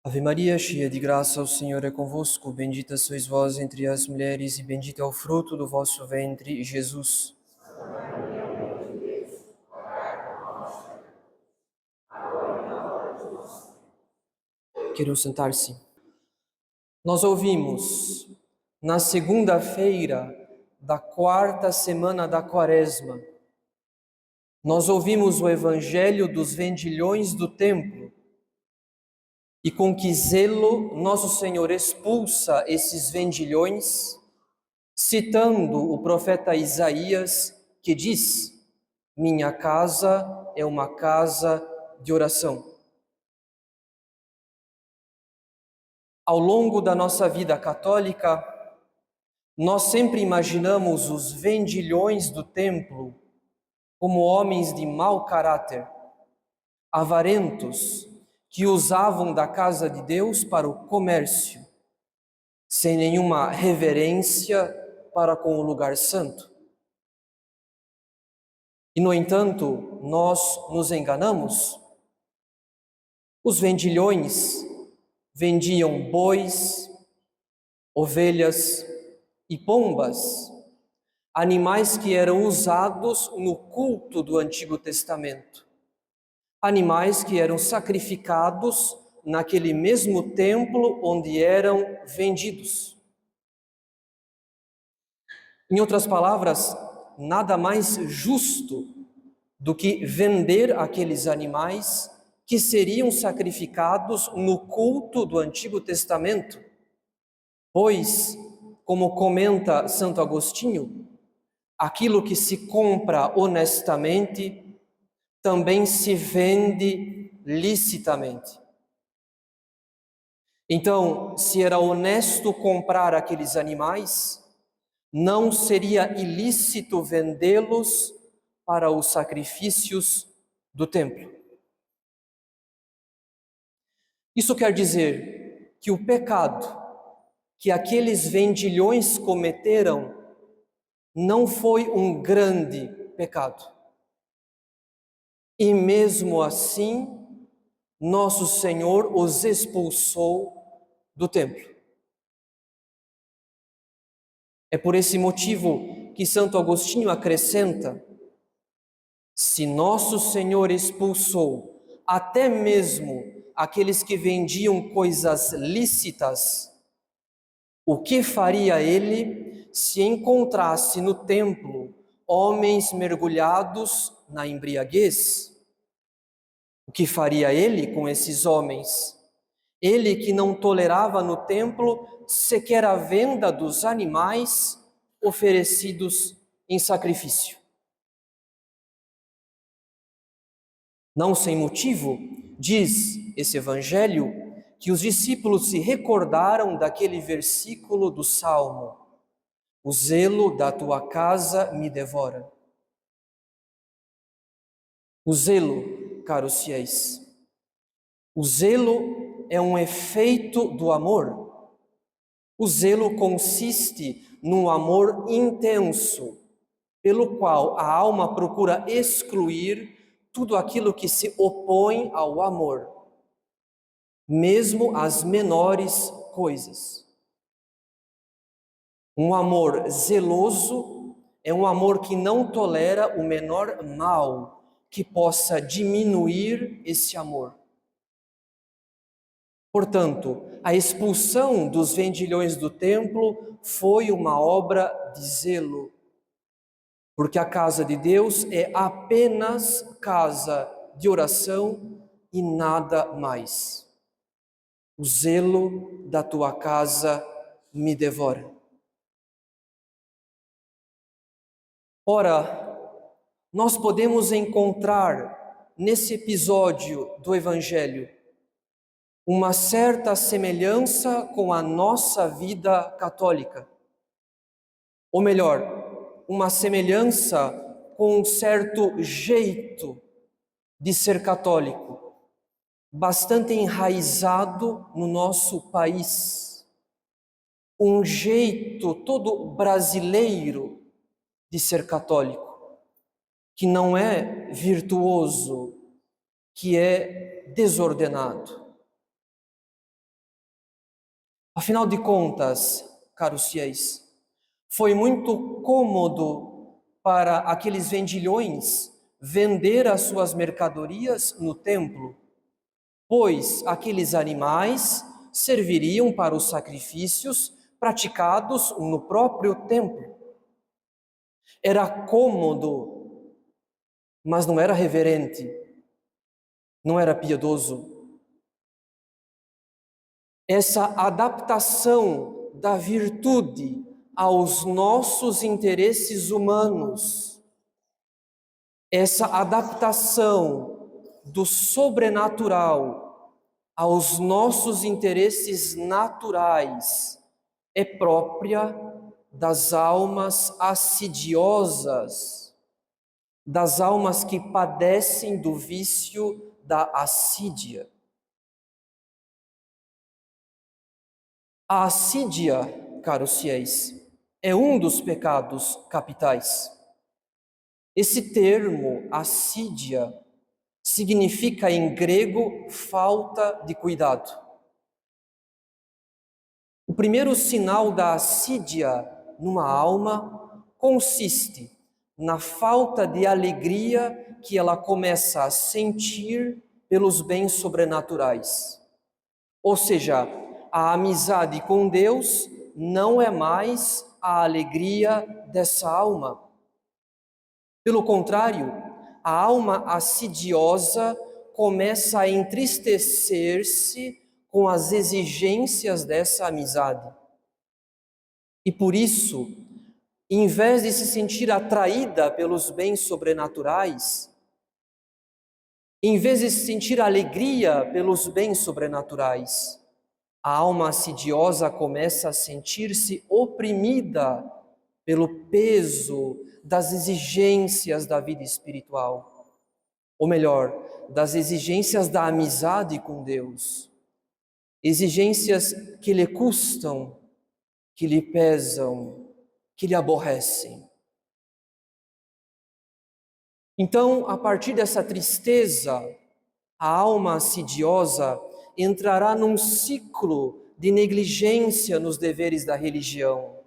Ave Maria, cheia de graça, o Senhor é convosco. Bendita sois vós entre as mulheres, e bendito é o fruto do vosso ventre, Jesus. Queiram sentar-se. Nós ouvimos, na segunda-feira da quarta semana da Quaresma, nós ouvimos o Evangelho dos vendilhões do templo, e com que zelo nosso Senhor expulsa esses vendilhões, citando o profeta Isaías, que diz: minha casa é uma casa de oração. Ao longo da nossa vida católica, nós sempre imaginamos os vendilhões do templo como homens de mau caráter, avarentos, que usavam da casa de Deus para o comércio, sem nenhuma reverência para com o lugar santo. E, no entanto, nós nos enganamos. Os vendilhões vendiam bois, ovelhas e pombas, animais que eram usados no culto do Antigo Testamento, animais que eram sacrificados naquele mesmo templo onde eram vendidos. Em outras palavras, nada mais justo do que vender aqueles animais que seriam sacrificados no culto do Antigo Testamento, pois, como comenta Santo Agostinho, aquilo que se compra honestamente também se vende licitamente. Então, se era honesto comprar aqueles animais, não seria ilícito vendê-los para os sacrifícios do templo. Isso quer dizer que o pecado que aqueles vendilhões cometeram não foi um grande pecado. E mesmo assim, nosso Senhor os expulsou do templo. É por esse motivo que Santo Agostinho acrescenta: se nosso Senhor expulsou até mesmo aqueles que vendiam coisas lícitas, o que faria ele se encontrasse no templo homens mergulhados na embriaguez? O que faria ele com esses homens? Ele que não tolerava no templo sequer a venda dos animais oferecidos em sacrifício. Não sem motivo, diz esse evangelho, que os discípulos se recordaram daquele versículo do Salmo: o zelo da tua casa me devora. O zelo, caros fiéis, o zelo é um efeito do amor. O zelo consiste num amor intenso, pelo qual a alma procura excluir tudo aquilo que se opõe ao amor, mesmo as menores coisas. Um amor zeloso é um amor que não tolera o menor mal que possa diminuir esse amor. Portanto, a expulsão dos vendilhões do templo foi uma obra de zelo, porque a casa de Deus é apenas casa de oração e nada mais. O zelo da tua casa me devora. Ora, nós podemos encontrar nesse episódio do Evangelho uma certa semelhança com a nossa vida católica. Ou melhor, uma semelhança com um certo jeito de ser católico, bastante enraizado no nosso país. Um jeito todo brasileiro de ser católico, que não é virtuoso, que é desordenado. Afinal de contas, caros fiéis, foi muito cômodo para aqueles vendilhões vender as suas mercadorias no templo, pois aqueles animais serviriam para os sacrifícios praticados no próprio templo. Era cômodo, mas não era reverente, não era piedoso. Essa adaptação da virtude aos nossos interesses humanos, essa adaptação do sobrenatural aos nossos interesses naturais é própria das almas assidiosas, das almas que padecem do vício da assídia. A assídia, caros fiéis, é um dos pecados capitais. Esse termo, assídia, significa em grego falta de cuidado. O primeiro sinal da assídia numa alma consiste na falta de alegria que ela começa a sentir pelos bens sobrenaturais. Ou seja, a amizade com Deus não é mais a alegria dessa alma. Pelo contrário, a alma assidiosa começa a entristecer-se com as exigências dessa amizade. E por isso, em vez de se sentir atraída pelos bens sobrenaturais, em vez de sentir alegria pelos bens sobrenaturais, a alma assidiosa começa a sentir-se oprimida pelo peso das exigências da vida espiritual, ou melhor, das exigências da amizade com Deus, exigências que lhe custam, que lhe pesam, que lhe aborrecem. Então, a partir dessa tristeza, a alma assidiosa entrará num ciclo de negligência nos deveres da religião,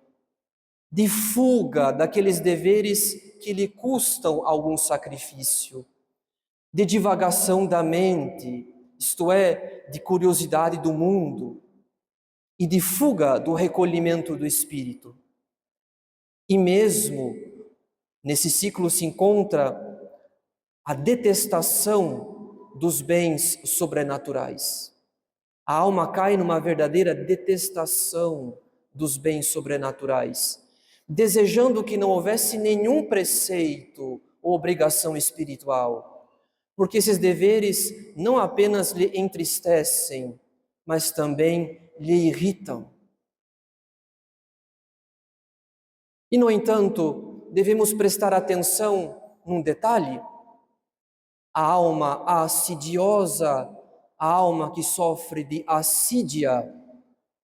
de fuga daqueles deveres que lhe custam algum sacrifício, de divagação da mente, isto é, de curiosidade do mundo, e de fuga do recolhimento do espírito. E mesmo nesse ciclo se encontra a detestação dos bens sobrenaturais. A alma cai numa verdadeira detestação dos bens sobrenaturais, desejando que não houvesse nenhum preceito ou obrigação espiritual, porque esses deveres não apenas lhe entristecem, mas também lhe irritam. E, no entanto, devemos prestar atenção num detalhe: a alma assidiosa, a alma que sofre de assídia,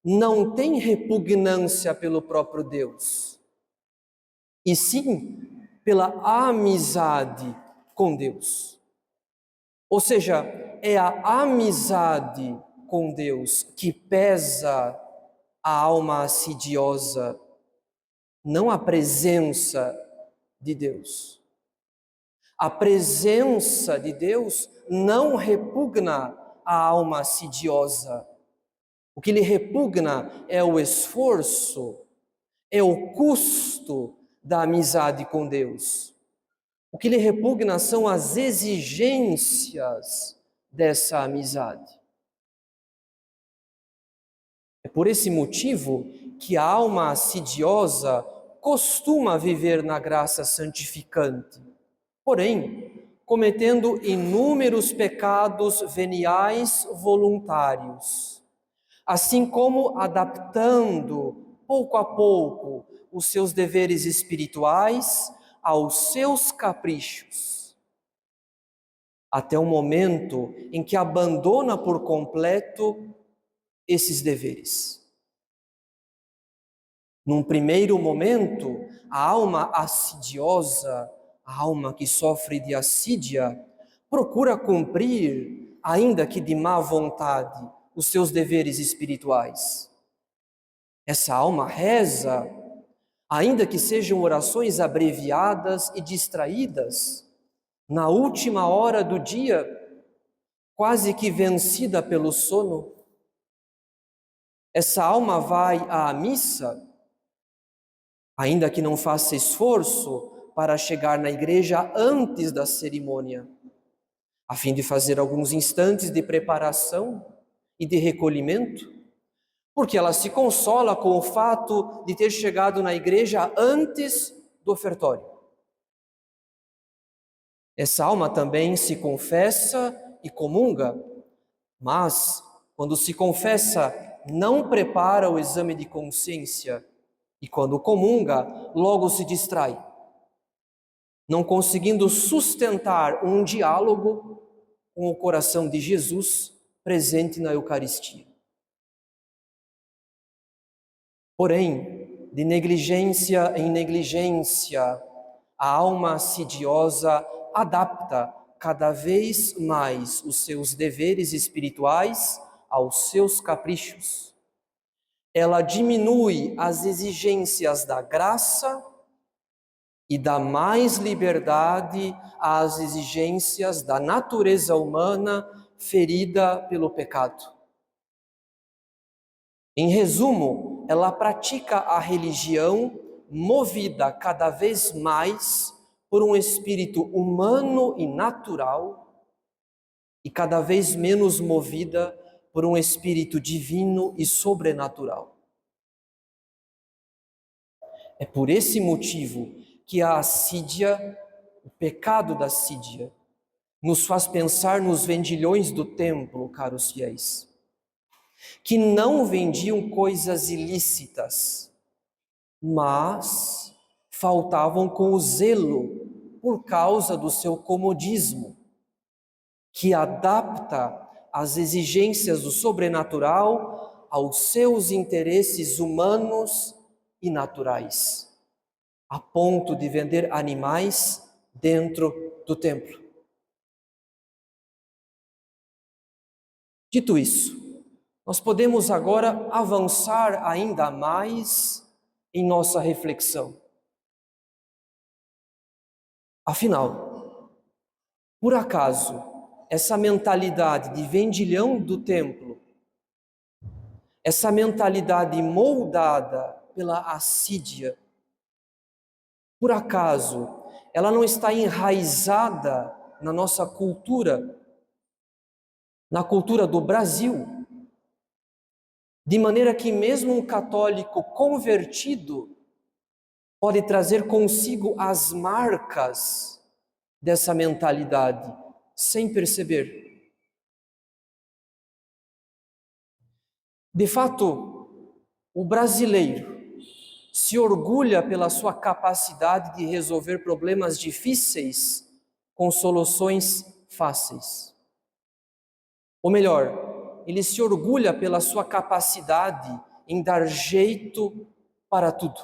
não tem repugnância pelo próprio Deus, e sim pela amizade com Deus. Ou seja, é a amizade com Deus que pesa a alma assidiosa, não a presença de Deus. A presença de Deus não repugna a alma assidiosa. O que lhe repugna é o esforço, é o custo da amizade com Deus. O que lhe repugna são as exigências dessa amizade. É por esse motivo que a alma assidiosa costuma viver na graça santificante, porém, cometendo inúmeros pecados veniais voluntários, assim como adaptando, pouco a pouco, os seus deveres espirituais aos seus caprichos, até o momento em que abandona por completo esses deveres. Num primeiro momento, a alma assidiosa, a alma que sofre de assídia, procura cumprir, ainda que de má vontade, os seus deveres espirituais. Essa alma reza, ainda que sejam orações abreviadas e distraídas, na última hora do dia, quase que vencida pelo sono. Essa alma vai à missa, ainda que não faça esforço para chegar na igreja antes da cerimônia, a fim de fazer alguns instantes de preparação e de recolhimento, porque ela se consola com o fato de ter chegado na igreja antes do ofertório. Essa alma também se confessa e comunga, mas, quando se confessa, não prepara o exame de consciência e, quando comunga, logo se distrai, não conseguindo sustentar um diálogo com o coração de Jesus presente na Eucaristia. Porém, de negligência em negligência, a alma assidiosa adapta cada vez mais os seus deveres espirituais aos seus caprichos. Ela diminui as exigências da graça e dá mais liberdade às exigências da natureza humana ferida pelo pecado. Em resumo, ela pratica a religião movida cada vez mais por um espírito humano e natural e cada vez menos movida por um espírito divino e sobrenatural. É por esse motivo que a assídia, o pecado da assídia, nos faz pensar nos vendilhões do templo, caros fiéis, que não vendiam coisas ilícitas, mas faltavam com o zelo por causa do seu comodismo, que adapta as exigências do sobrenatural aos seus interesses humanos e naturais, a ponto de vender animais dentro do templo. Dito isso, nós podemos agora avançar ainda mais em nossa reflexão. Afinal, por acaso, essa mentalidade de vendilhão do templo, essa mentalidade moldada pela assídia, por acaso, ela não está enraizada na nossa cultura, na cultura do Brasil, de maneira que mesmo um católico convertido pode trazer consigo as marcas dessa mentalidade, sem perceber. De fato, o brasileiro se orgulha pela sua capacidade de resolver problemas difíceis com soluções fáceis. Ou melhor, ele se orgulha pela sua capacidade em dar jeito para tudo.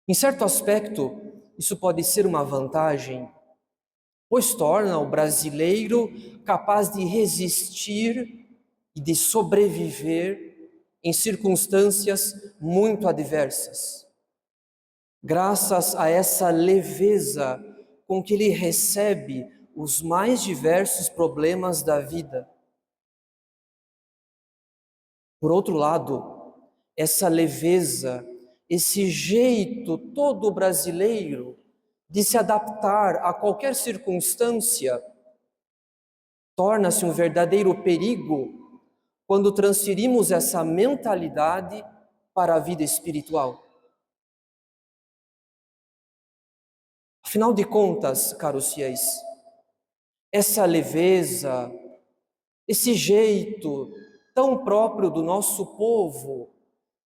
Em certo aspecto, isso pode ser uma vantagem, pois torna o brasileiro capaz de resistir e de sobreviver em circunstâncias muito adversas. Graças a essa leveza com que ele recebe os mais diversos problemas da vida. Por outro lado, essa leveza, esse jeito todo brasileiro de se adaptar a qualquer circunstância, torna-se um verdadeiro perigo quando transferimos essa mentalidade para a vida espiritual. Afinal de contas, caros fiéis, essa leveza, esse jeito tão próprio do nosso povo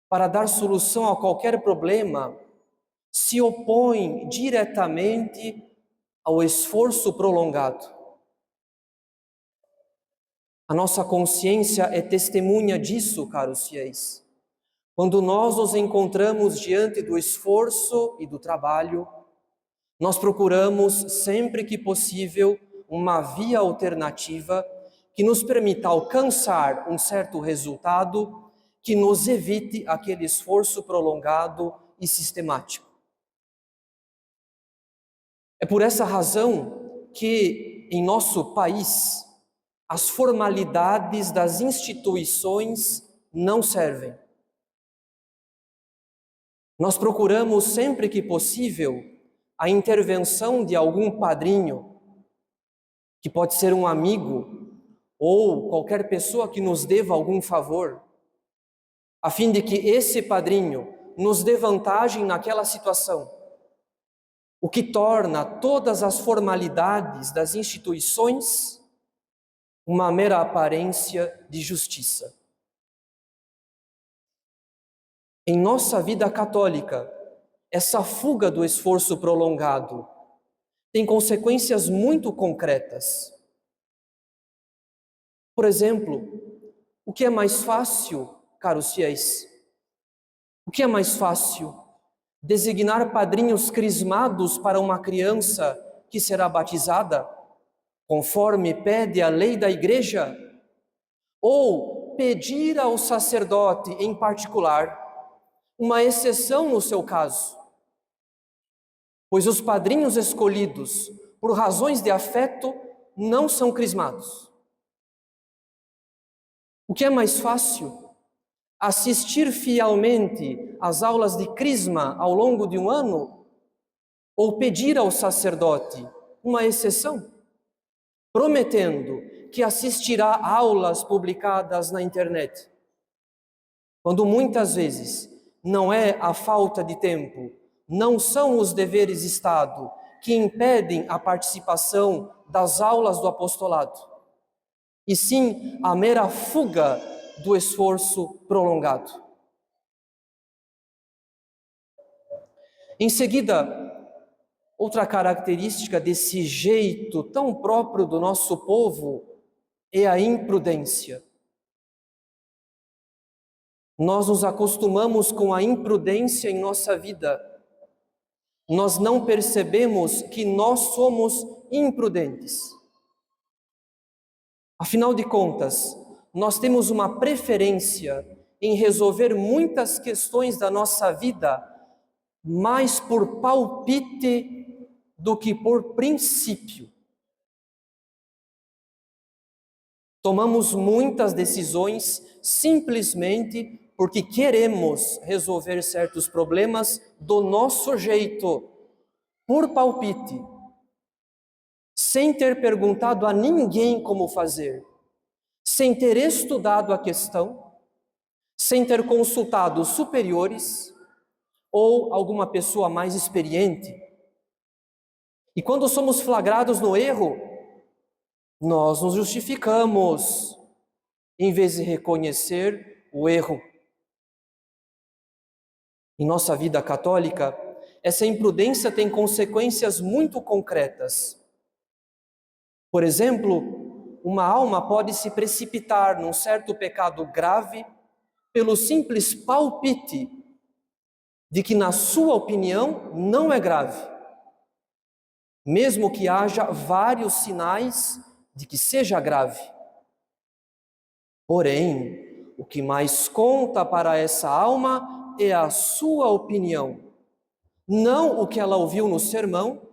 para dar solução a qualquer problema, se opõe diretamente ao esforço prolongado. A nossa consciência é testemunha disso, caros fiéis. Quando nós nos encontramos diante do esforço e do trabalho, nós procuramos, sempre que possível, uma via alternativa que nos permita alcançar um certo resultado que nos evite aquele esforço prolongado e sistemático. É por essa razão que, em nosso país, as formalidades das instituições não servem. Nós procuramos, sempre que possível, a intervenção de algum padrinho, que pode ser um amigo ou qualquer pessoa que nos deva algum favor, a fim de que esse padrinho nos dê vantagem naquela situação, o que torna todas as formalidades das instituições uma mera aparência de justiça. Em nossa vida católica, essa fuga do esforço prolongado tem consequências muito concretas. Por exemplo, o que é mais fácil, caros fiéis? O que é mais fácil? Designar padrinhos crismados para uma criança que será batizada, conforme pede a lei da Igreja? Ou pedir ao sacerdote, em particular, uma exceção no seu caso? Pois os padrinhos escolhidos por razões de afeto não são crismados. O que é mais fácil? Assistir fielmente às aulas de crisma ao longo de um ano? Ou pedir ao sacerdote uma exceção, prometendo que assistirá a aulas publicadas na internet? Quando muitas vezes não é a falta de tempo, não são os deveres de Estado que impedem a participação das aulas do apostolado, e sim a mera fuga do esforço prolongado. Em seguida, outra característica desse jeito tão próprio do nosso povo é a imprudência. Nós nos acostumamos com a imprudência em nossa vida. Nós não percebemos que nós somos imprudentes. Afinal de contas, nós temos uma preferência em resolver muitas questões da nossa vida mais por palpite do que por princípio. Tomamos muitas decisões simplesmente porque queremos resolver certos problemas do nosso jeito, por palpite, sem ter perguntado a ninguém como fazer, sem ter estudado a questão, sem ter consultado os superiores ou alguma pessoa mais experiente. E quando somos flagrados no erro, nós nos justificamos, em vez de reconhecer o erro. Em nossa vida católica, essa imprudência tem consequências muito concretas. Por exemplo, uma alma pode se precipitar num certo pecado grave pelo simples palpite de que, na sua opinião, não é grave, mesmo que haja vários sinais de que seja grave. Porém, o que mais conta para essa alma é a sua opinião, não o que ela ouviu no sermão,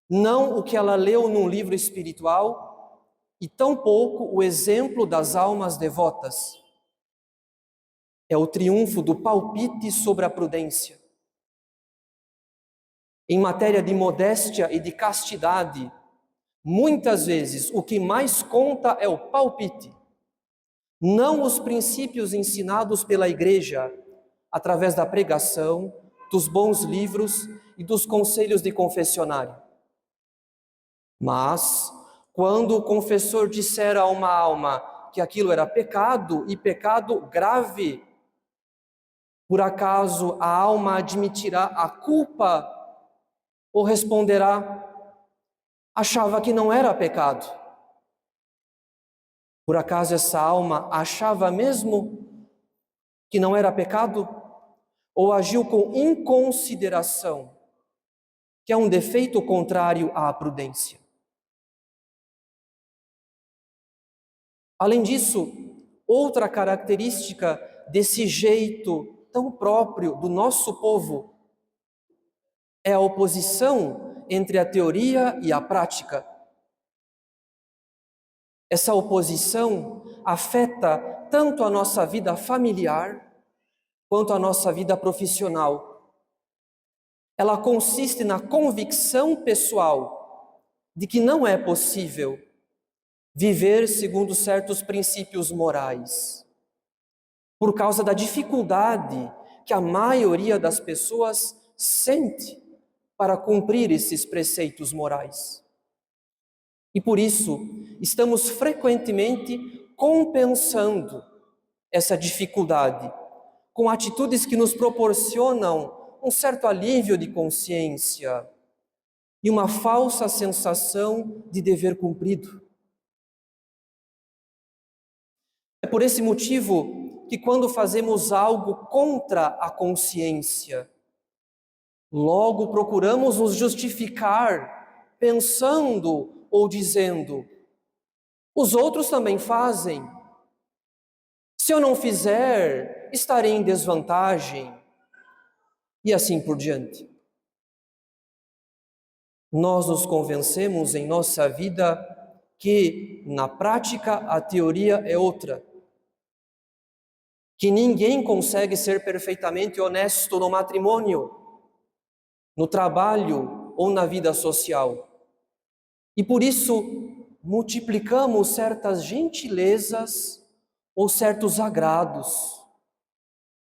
não o que ela leu num livro espiritual, e tampouco o exemplo das almas devotas. É o triunfo do palpite sobre a prudência. Em matéria de modéstia e de castidade, muitas vezes o que mais conta é o palpite, não os princípios ensinados pela Igreja, através da pregação, dos bons livros e dos conselhos de confessionário. Mas, quando o confessor disser a uma alma que aquilo era pecado, e pecado grave, por acaso a alma admitirá a culpa ou responderá: achava que não era pecado? Por acaso essa alma achava mesmo que não era pecado? Ou agiu com inconsideração, que é um defeito contrário à prudência? Além disso, outra característica desse jeito tão próprio do nosso povo é a oposição entre a teoria e a prática. Essa oposição afeta tanto a nossa vida familiar quanto a nossa vida profissional. Ela consiste na convicção pessoal de que não é possível viver segundo certos princípios morais, por causa da dificuldade que a maioria das pessoas sente para cumprir esses preceitos morais. E por isso, estamos frequentemente compensando essa dificuldade com atitudes que nos proporcionam um certo alívio de consciência e uma falsa sensação de dever cumprido. É por esse motivo que quando fazemos algo contra a consciência, logo procuramos nos justificar pensando ou dizendo: os outros também fazem. Se eu não fizer, estarei em desvantagem. E assim por diante. Nós nos convencemos em nossa vida que, na prática, a teoria é outra. Que ninguém consegue ser perfeitamente honesto no matrimônio, no trabalho ou na vida social. E por isso, multiplicamos certas gentilezas ou certos agrados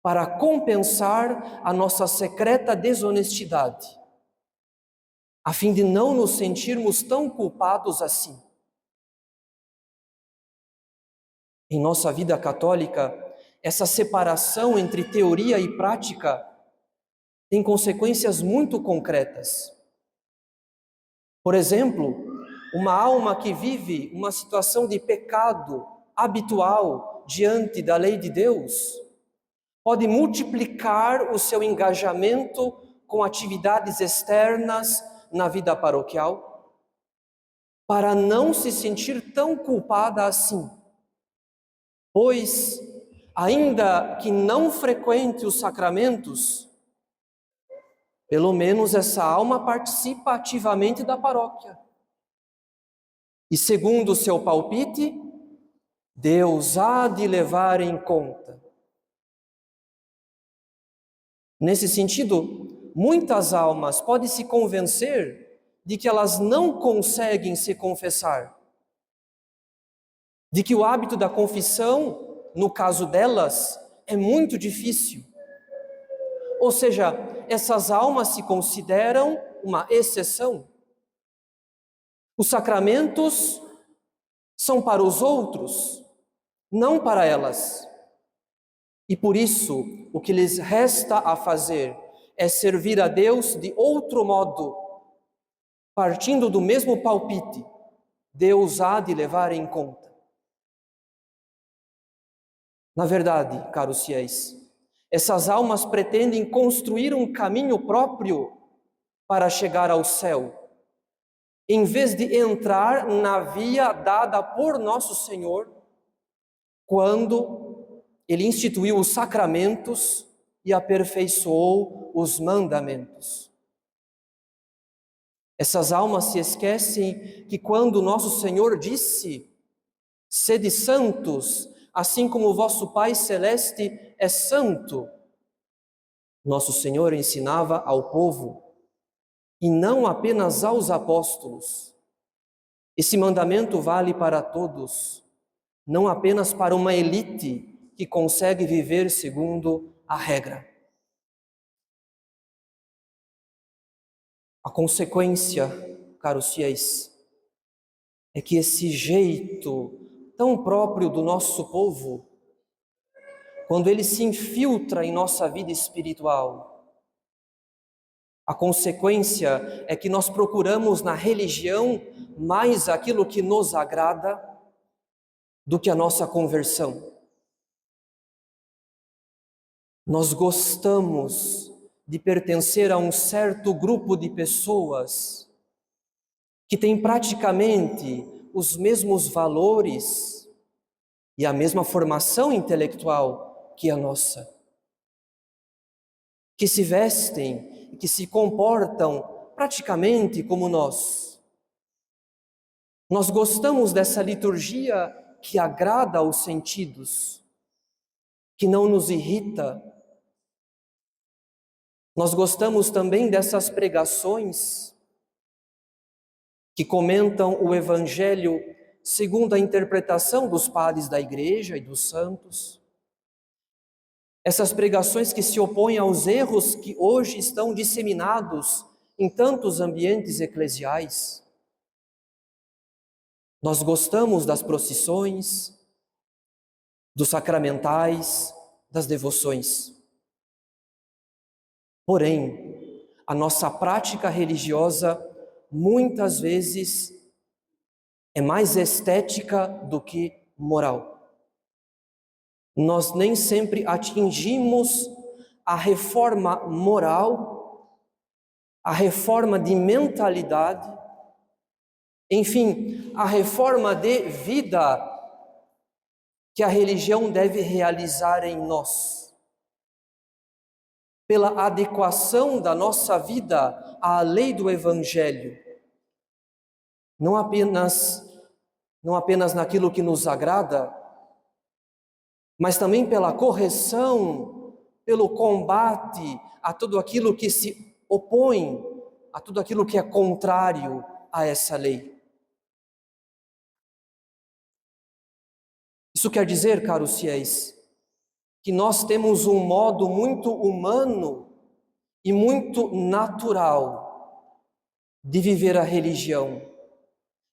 para compensar a nossa secreta desonestidade, a fim de não nos sentirmos tão culpados assim. Em nossa vida católica, essa separação entre teoria e prática tem consequências muito concretas. Por exemplo, uma alma que vive uma situação de pecado habitual diante da lei de Deus pode multiplicar o seu engajamento com atividades externas na vida paroquial, para não se sentir tão culpada assim. Pois, ainda que não frequente os sacramentos, pelo menos essa alma participa ativamente da paróquia. E segundo o seu palpite, Deus há de levar em conta. Nesse sentido, muitas almas podem se convencer de que elas não conseguem se confessar, de que o hábito da confissão, no caso delas, é muito difícil. Ou seja, essas almas se consideram uma exceção. Os sacramentos são para os outros, não para elas. E por isso, o que lhes resta a fazer é servir a Deus de outro modo, partindo do mesmo palpite: Deus há de levar em conta. Na verdade, caros fiéis, essas almas pretendem construir um caminho próprio para chegar ao céu, em vez de entrar na via dada por nosso Senhor, quando Ele instituiu os sacramentos e aperfeiçoou os mandamentos. Essas almas se esquecem que quando nosso Senhor disse: sede santos, assim como o vosso Pai Celeste é santo, nosso Senhor ensinava ao povo, e não apenas aos apóstolos. Esse mandamento vale para todos, não apenas para uma elite que consegue viver segundo a regra. A consequência, caros fiéis, é que esse jeito tão próprio do nosso povo, quando ele se infiltra em nossa vida espiritual, a consequência é que nós procuramos na religião mais aquilo que nos agrada do que a nossa conversão. Nós gostamos de pertencer a um certo grupo de pessoas que têm praticamente os mesmos valores e a mesma formação intelectual que a nossa, que se vestem e que se comportam praticamente como nós. Nós gostamos dessa liturgia que agrada aos sentidos, que não nos irrita. Nós gostamos também dessas pregações que comentam o Evangelho segundo a interpretação dos padres da Igreja e dos santos. Essas pregações que se opõem aos erros que hoje estão disseminados em tantos ambientes eclesiais. Nós gostamos das procissões, dos sacramentais, das devoções. Porém, a nossa prática religiosa muitas vezes é mais estética do que moral. Nós nem sempre atingimos a reforma moral, a reforma de mentalidade, enfim, a reforma de vida que a religião deve realizar em nós. Pela adequação da nossa vida à lei do Evangelho, não apenas naquilo que nos agrada, mas também pela correção, pelo combate a tudo aquilo que se opõe, a tudo aquilo que é contrário a essa lei. Isso quer dizer, caros fiéis, que nós temos um modo muito humano e muito natural de viver a religião,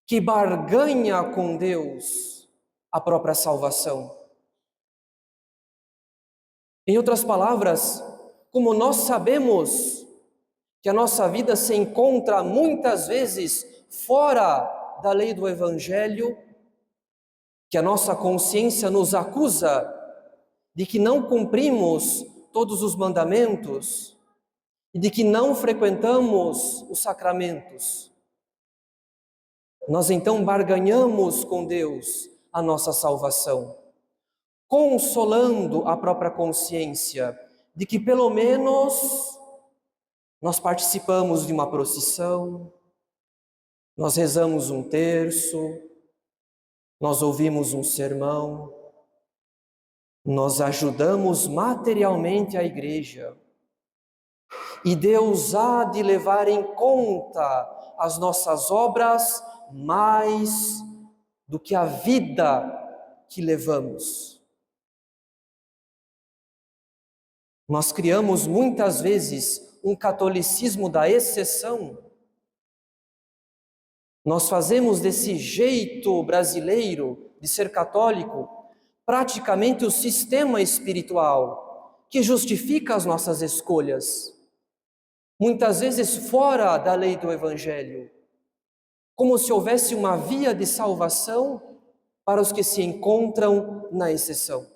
que barganha com Deus a própria salvação. Em outras palavras, como nós sabemos que a nossa vida se encontra muitas vezes fora da lei do Evangelho, que a nossa consciência nos acusa de que não cumprimos todos os mandamentos e de que não frequentamos os sacramentos, nós então barganhamos com Deus a nossa salvação, consolando a própria consciência de que pelo menos nós participamos de uma procissão, nós rezamos um terço, nós ouvimos um sermão, nós ajudamos materialmente a igreja. E Deus há de levar em conta as nossas obras mais do que a vida que levamos. Nós criamos muitas vezes um catolicismo da exceção. Nós fazemos desse jeito brasileiro de ser católico praticamente o sistema espiritual que justifica as nossas escolhas, muitas vezes fora da lei do Evangelho, como se houvesse uma via de salvação para os que se encontram na exceção.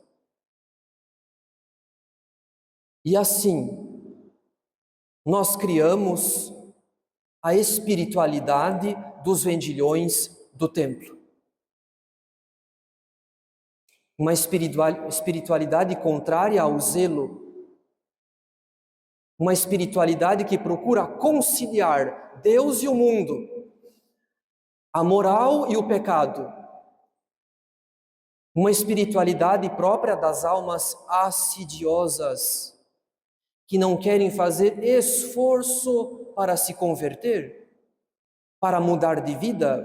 E assim, nós criamos a espiritualidade dos vendilhões do templo. Uma espiritualidade contrária ao zelo. Uma espiritualidade que procura conciliar Deus e o mundo, a moral e o pecado. Uma espiritualidade própria das almas assidiosas, que não querem fazer esforço para se converter, para mudar de vida,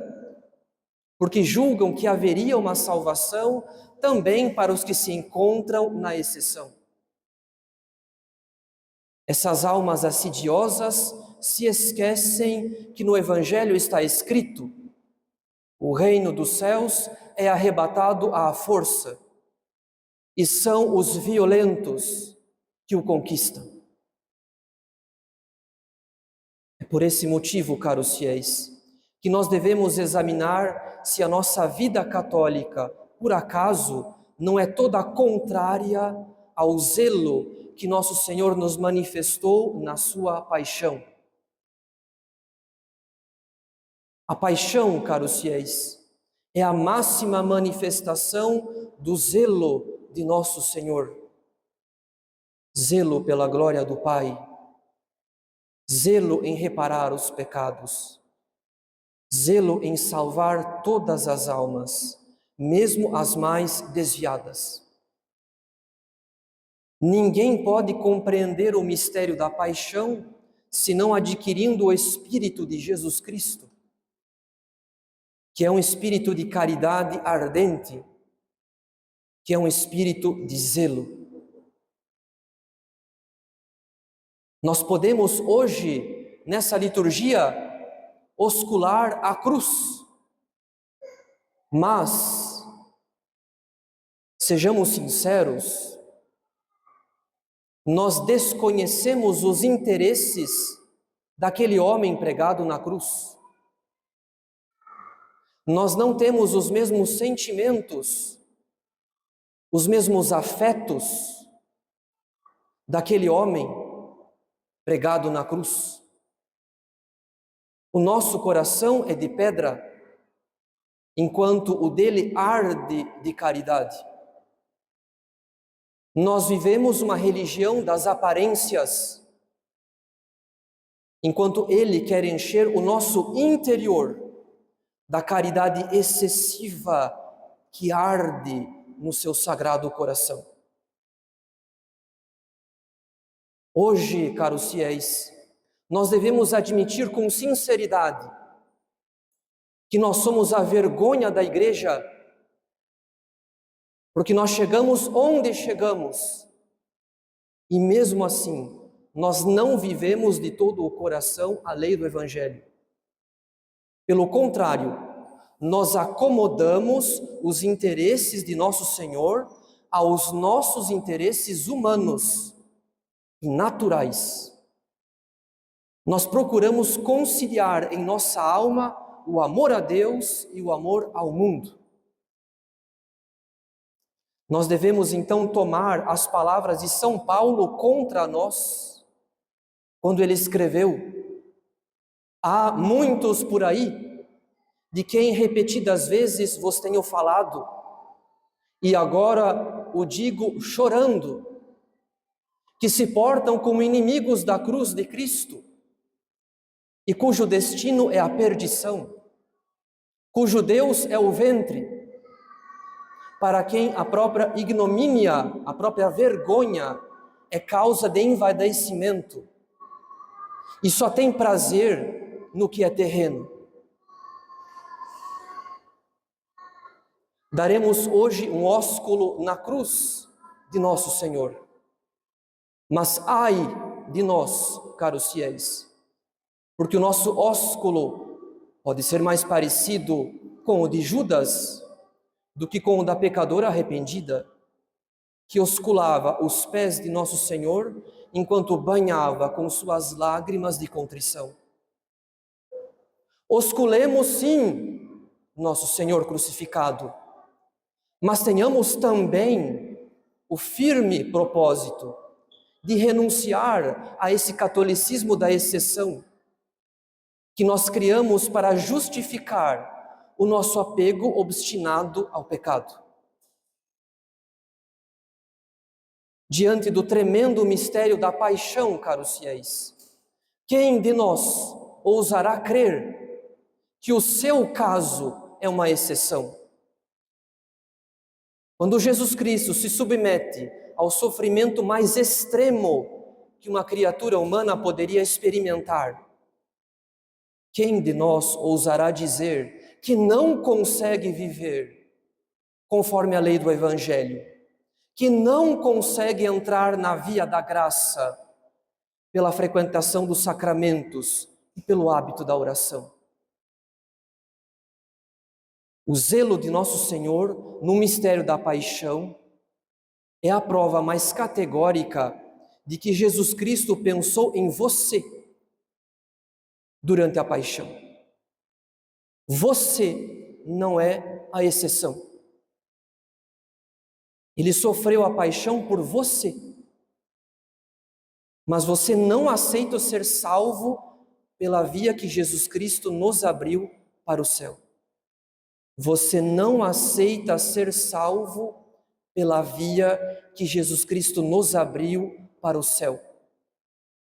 porque julgam que haveria uma salvação também para os que se encontram na exceção. Essas almas assidiosas se esquecem que no Evangelho está escrito: o reino dos céus é arrebatado à força, e são os violentos que o conquistam. É por esse motivo, caros fiéis, que nós devemos examinar se a nossa vida católica, por acaso, não é toda contrária ao zelo que nosso Senhor nos manifestou na sua paixão. A paixão, caros fiéis, é a máxima manifestação do zelo de nosso Senhor. zelo pela glória do Pai, zelo em reparar os pecados, zelo em salvar todas as almas, mesmo as mais desviadas. Ninguém pode compreender o mistério da paixão senão adquirindo o Espírito de Jesus Cristo, que é um espírito de caridade ardente, que é um espírito de zelo. Nós podemos hoje, nessa liturgia, oscular a cruz, mas, sejamos sinceros, nós desconhecemos os interesses daquele homem pregado na cruz. Nós não temos os mesmos sentimentos, os mesmos afetos daquele homem pregado na cruz. O nosso coração é de pedra, enquanto o dele arde de caridade. Nós vivemos uma religião das aparências, enquanto ele quer encher o nosso interior da caridade excessiva que arde no seu sagrado coração. Hoje, caros fiéis, nós devemos admitir com sinceridade que nós somos a vergonha da igreja, porque nós chegamos onde chegamos e mesmo assim nós não vivemos de todo o coração a lei do Evangelho. Pelo contrário, nós acomodamos os interesses de nosso Senhor aos nossos interesses humanos e naturais. Nós procuramos conciliar em nossa alma o amor a Deus e o amor ao mundo. Nós devemos então tomar as palavras de São Paulo contra nós, quando ele escreveu: há muitos por aí, de quem repetidas vezes vos tenho falado, e agora o digo chorando, que se portam como inimigos da cruz de Cristo, e cujo destino é a perdição, cujo Deus é o ventre, para quem a própria ignomínia, a própria vergonha é causa de envaidecimento, e só tem prazer no que é terreno. Daremos hoje um ósculo na cruz de nosso Senhor. Mas ai de nós, caros fiéis, porque o nosso ósculo pode ser mais parecido com o de Judas do que com o da pecadora arrependida, que osculava os pés de nosso Senhor enquanto banhava com suas lágrimas de contrição. Osculemos sim nosso Senhor crucificado, mas tenhamos também o firme propósito de renunciar a esse catolicismo da exceção que nós criamos para justificar o nosso apego obstinado ao pecado. Diante do tremendo mistério da paixão, caros fiéis, quem de nós ousará crer que o seu caso é uma exceção? Quando Jesus Cristo se submete ao sofrimento mais extremo que uma criatura humana poderia experimentar, quem de nós ousará dizer que não consegue viver conforme a lei do Evangelho, que não consegue entrar na via da graça pela frequentação dos sacramentos e pelo hábito da oração? O zelo de nosso Senhor no mistério da paixão é a prova mais categórica de que Jesus Cristo pensou em você durante a paixão. Você não é a exceção. Ele sofreu a paixão por você, mas você não aceita ser salvo pela via que Jesus Cristo nos abriu para o céu. Você não aceita ser salvo pela via que Jesus Cristo nos abriu para o céu.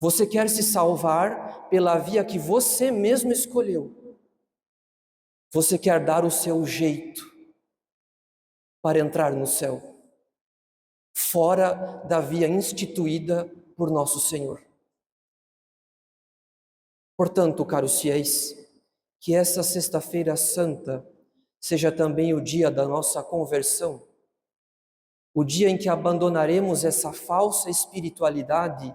Você quer se salvar pela via que você mesmo escolheu. Você quer dar o seu jeito para entrar no céu, fora da via instituída por nosso Senhor. Portanto, caros fiéis, que essa Sexta-feira Santa seja também o dia da nossa conversão, o dia em que abandonaremos essa falsa espiritualidade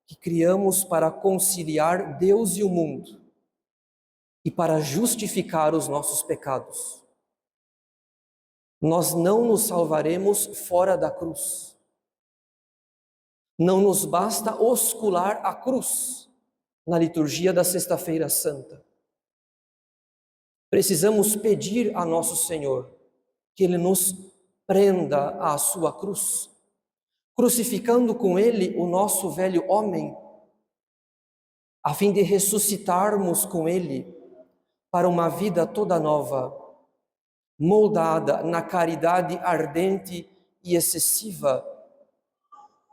que criamos para conciliar Deus e o mundo e para justificar os nossos pecados. Nós não nos salvaremos fora da cruz. Não nos basta oscular a cruz na liturgia da Sexta-feira Santa. Precisamos pedir a nosso Senhor que Ele nos prenda à sua cruz, crucificando com Ele o nosso velho homem, a fim de ressuscitarmos com Ele para uma vida toda nova, moldada na caridade ardente e excessiva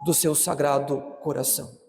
do seu sagrado coração.